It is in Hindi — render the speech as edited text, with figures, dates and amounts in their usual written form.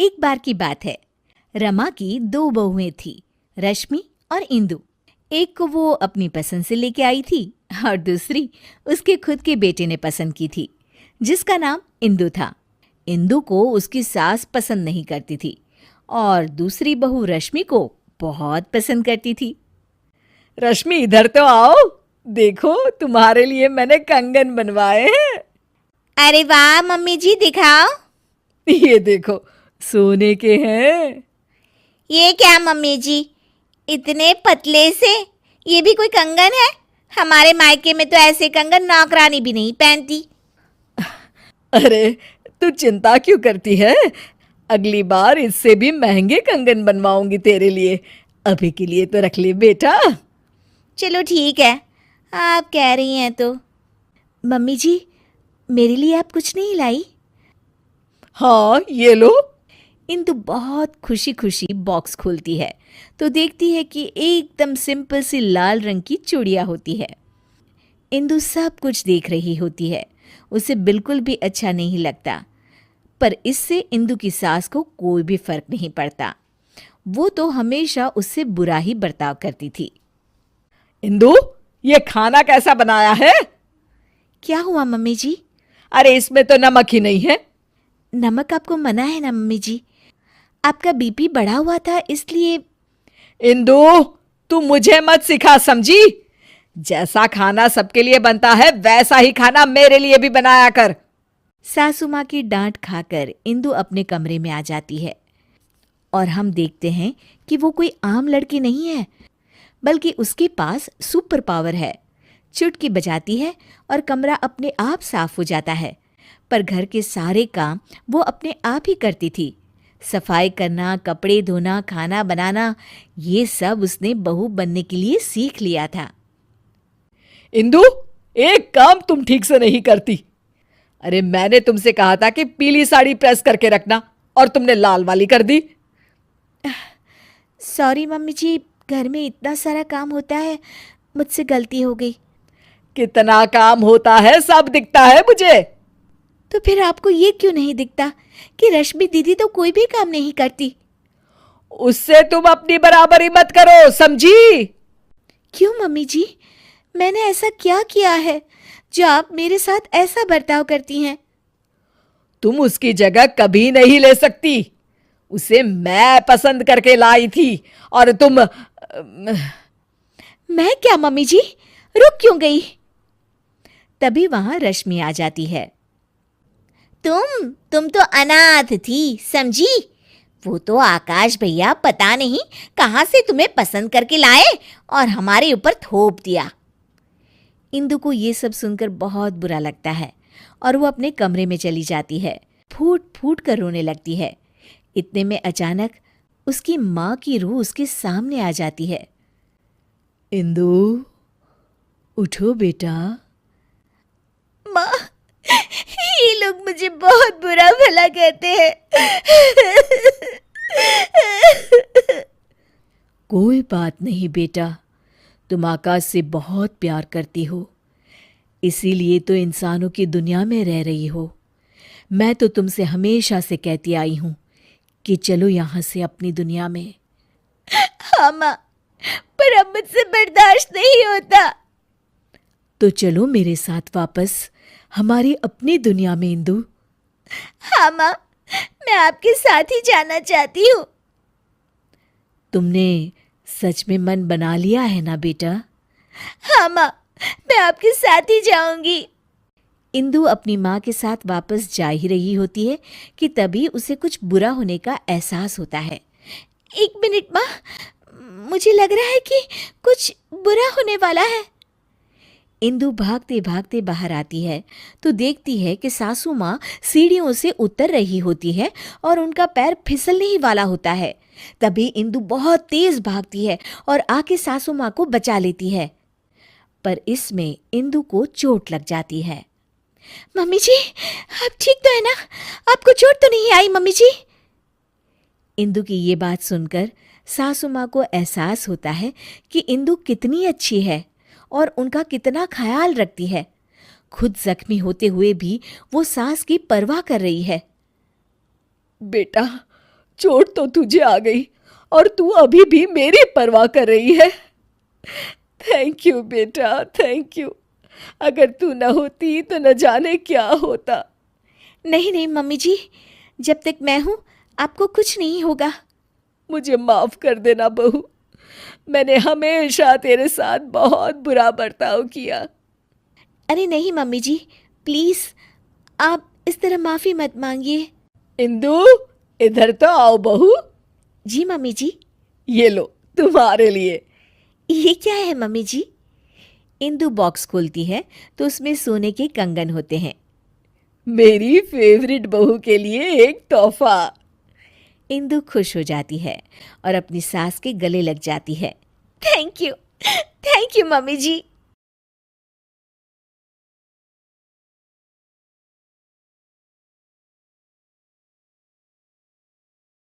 एक बार की बात है। रमा की दो बहुएं थी, रश्मि और इंदु। एक को वो अपनी पसंद से लेके आई थी और दूसरी उसके खुद के बेटे ने पसंद की थी, जिसका नाम इंदु था। इंदु को उसकी सास पसंद नहीं करती थी और दूसरी बहू रश्मि को बहुत पसंद करती थी। रश्मि, इधर तो आओ, देखो तुम्हारे लिए मैंने कंगन बनवाए हैं। अरे वाह मम्मी जी, दिखाओ। ये देखो, सोने के हैं। ये क्या मम्मी जी, इतने पतले से? ये भी कोई कंगन है? हमारे मायके में तो ऐसे कंगन नौकरानी भी नहीं पहनती। अरे, तू चिंता क्यों करती है? अगली बार इससे भी महंगे कंगन बनवाऊंगी तेरे लिए। अभी के लिए तो रख ले बेटा। चलो ठीक है, आप कह रही हैं तो। मम्मी जी, मेरे लिए आप कुछ नहीं लाई? हाँ, ये लो। इंदु बहुत खुशी खुशी बॉक्स खोलती है तो देखती है कि एकदम सिंपल सी लाल रंग की चूड़ियाँ होती है। इंदु सब कुछ देख रही होती है, उसे बिल्कुल भी अच्छा नहीं लगता, पर इससे इंदु की सास को कोई भी फर्क नहीं पड़ता। वो तो हमेशा उससे बुरा ही बर्ताव करती थी। इंदु, ये खाना कैसा बनाया है? क्या हुआ मम्मी जी? अरे, इसमें तो नमक ही नहीं है। नमक आपको मना है ना मम्मी जी, आपका बीपी बढ़ा हुआ था इसलिए। इंदु, तू मुझे मत सिखा, समझी? जैसा खाना सबके लिए बनता है वैसा ही खाना मेरे लिए भी बनाया कर। सासू माँ की डांट खाकर इंदु अपने कमरे में आ जाती है और हम देखते हैं कि वो कोई आम लड़की नहीं है, बल्कि उसके पास सुपर पावर है। चुटकी बजाती है और कमरा अपने आप साफ हो जाता है। पर घर के सारे काम वो अपने आप ही करती थी। सफाई करना, कपड़े धोना, खाना बनाना, ये सब उसने बहू बनने के लिए सीख लिया था। इंदु, एक काम तुम ठीक से नहीं करती। अरे, मैंने तुमसे कहा था कि पीली साड़ी प्रेस करके रखना और तुमने लाल वाली कर दी। सॉरी मम्मी जी, घर में इतना सारा काम होता है, मुझसे गलती हो गई। कितना काम होता है सब दिखता है मुझे। तो फिर आपको ये क्यों नहीं दिखता कि रश्मि दीदी तो कोई भी काम नहीं करती? उससे तुम अपनी बराबरी मत करो, समझी? क्यों मम्मी जी, मैंने ऐसा क्या किया है जो आप मेरे साथ ऐसा बर्ताव करती हैं? तुम उसकी जगह कभी नहीं ले सकती। उसे मैं पसंद करके लाई थी और तुम। मैं क्या मम्मी जी, रुक क्यों गई? तभी वहां रश्मि आ जाती है। तुम तो अनाथ थी, समझी? वो तो आकाश भैया पता नहीं कहां से तुम्हें पसंद करके लाए और हमारे ऊपर थोप दिया। इंदु को ये सब सुनकर बहुत बुरा लगता है और वो अपने कमरे में चली जाती है। फूट फूट कर रोने लगती है। इतने में अचानक उसकी माँ की रूह उसके सामने आ जाती है। इंदु, उठो बेटा। माँ, ये लोग मुझे बहुत बुरा भला कहते हैं। कोई बात नहीं बेटा, तुम आकाश से बहुत प्यार करती हो, इसीलिए तो इंसानों की दुनिया में रह रही हो। मैं तो तुमसे हमेशा से कहती आई हूं कि चलो यहां से अपनी दुनिया में। हाँ माँ, पर अब मुझसे बर्दाश्त नहीं होता। तो चलो मेरे साथ वापस हमारी अपनी दुनिया में इंदु। हाँ माँ, मैं आपके साथ ही जाना चाहती हूँ। तुमने सच में मन बना लिया है ना बेटा? हाँ माँ, मैं आपके साथ ही जाऊंगी। इंदु अपनी माँ के साथ वापस जा ही रही होती है कि तभी उसे कुछ बुरा होने का एहसास होता है। एक मिनट माँ, मुझे लग रहा है कि कुछ बुरा होने वाला है। इंदु भागते भागते बाहर आती है तो देखती है कि सासू माँ सीढ़ियों से उतर रही होती है और उनका पैर फिसलने ही वाला होता है। तभी इंदु बहुत तेज भागती है और आके सासू माँ को बचा लेती है, पर इसमें इंदु को चोट लग जाती है। मम्मी जी, आप ठीक तो है ना? आपको चोट तो नहीं आई मम्मी जी? इंदु की ये बात सुनकर सासू माँ को एहसास होता है कि इंदु कितनी अच्छी है और उनका कितना ख्याल रखती है। खुद जख्मी होते हुए भी वो सास की परवाह कर रही है। बेटा, चोट तो तुझे आ गई और तू अभी भी मेरी परवाह कर रही है। थैंक यू बेटा, थैंक यू। अगर तू न होती तो न जाने क्या होता। नहीं नहीं मम्मी जी, जब तक मैं हूँ आपको कुछ नहीं होगा। मुझे माफ कर देना बहू, मैंने हमेशा तेरे साथ बहुत बुरा बर्ताव किया। अरे नहीं मम्मी जी, प्लीज़ आप इस तरह माफ़ी मत मांगिए। इंदु, इधर तो आओ बहू। जी मम्मी जी। ये लो तुम्हारे लिए। ये क्या है मम्मी जी? इंदु बॉक्स खोलती है तो उसमें सोने के कंगन होते हैं। मेरी फेवरेट बहू के लिए एक तोहफा। इंदु खुश हो जाती है और अपनी सास के गले लग जाती है। Thank you mummy ji.